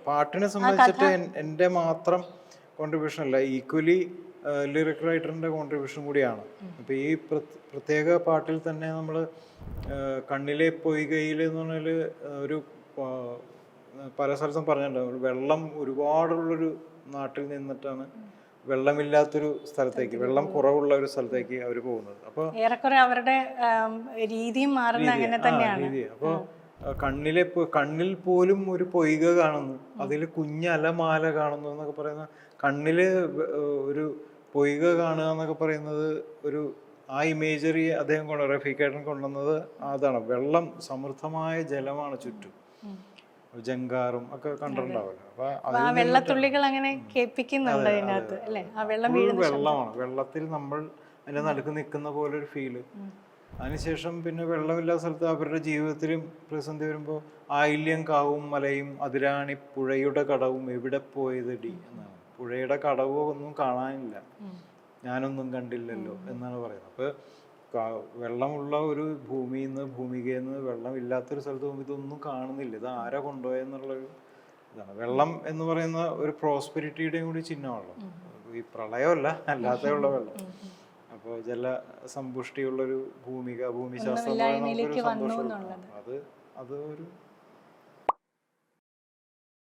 പാട്ടിനെ സംബന്ധിച്ചിട്ട് എൻ്റെ മാത്രം കോൺട്രിബ്യൂഷൻ അല്ല, ഈക്വലി ലിറിക് റൈറ്ററിൻ്റെ കോൺട്രിബ്യൂഷൻ കൂടിയാണ്. അപ്പോൾ ഈ പ്രത്യേക പാട്ടിൽ തന്നെ നമ്മൾ കണ്ണിലെ പൊയ്കയിൽ എന്ന് പറഞ്ഞാൽ ഒരു പല സ്ഥലത്തും പറഞ്ഞിട്ടുണ്ടാവും, വെള്ളം ഒരുപാടുള്ളൊരു നാട്ടിൽ നിന്നിട്ടാണ് വെള്ളമില്ലാത്തൊരു സ്ഥലത്തേക്ക്, വെള്ളം കുറവുള്ള ഒരു സ്ഥലത്തേക്ക് അവർ പോകുന്നത്. അപ്പോൾ ഏറെക്കുറെ അവരുടെ രീതിയും മാറുന്ന അങ്ങനെ തന്നെയാണ്. രീതി അപ്പോൾ കണ്ണിൽ പോലും ഒരു പൊയ്ക കാണുന്നു, അതിൽ കുഞ്ഞലമാല കാണുന്നു എന്നൊക്കെ പറയുന്ന, കണ്ണിൽ ഒരു പൊയ്ക കാണുക എന്നൊക്കെ പറയുന്നത് ഒരു ആ ഇമേജറി അദ്ദേഹം റഫീഖേട്ടൻ കൊണ്ടുവന്നത് അതാണ്. വെള്ളം, സമൃദ്ധമായ ജലമാണ് ചുറ്റും, ജങ്കാറും ഒക്കെ കണ്ടിട്ടുണ്ടാവില്ല. അപ്പൊ വെള്ളത്തുള്ളികൾ അങ്ങനെ കേൾപ്പിക്കുന്നുണ്ട് അതിനകത്ത് അല്ലേ, ആ വെള്ളം വെള്ളമാണ്, വെള്ളത്തിൽ നമ്മൾ അതിന്റെ നടുക്ക് നിൽക്കുന്ന പോലെ ഒരു ഫീല്. അതിനുശേഷം പിന്നെ വെള്ളമില്ലാത്ത സ്ഥലത്ത് അവരുടെ ജീവിതത്തിലും പ്രതിസന്ധി വരുമ്പോൾ ആയില്യം കാവും മലയും അതിരാണി പുഴയുടെ കടവും എവിടെ പോയതടി എന്നാണ്. പുഴയുടെ കടവോ ഒന്നും കാണാനില്ല, ഞാനൊന്നും കണ്ടില്ലല്ലോ എന്നാണ് പറയുന്നത്. അപ്പോൾ വെള്ളമുള്ള ഒരു ഭൂമിയിൽ നിന്ന്, ഭൂമികയിൽ നിന്ന് വെള്ളമില്ലാത്തൊരു സ്ഥലത്ത് പോകുമ്പോൾ ഇതൊന്നും കാണുന്നില്ല, ഇത് ആരാ കൊണ്ടുപോയെന്നുള്ളൊരു ഇതാണ്. വെള്ളം എന്ന് പറയുന്ന ഒരു പ്രോസ്പെരിറ്റിയുടെയും കൂടി ചിഹ്നമാണല്ലോ, ഈ പ്രളയമല്ല അല്ലാതെയുള്ള വെള്ളം. അപ്പോൾ ജലസമ്പുഷ്ടിയുള്ളൊരു ഭൂമിക, ഭൂമിശാസ്ത്രം അത് ഒരു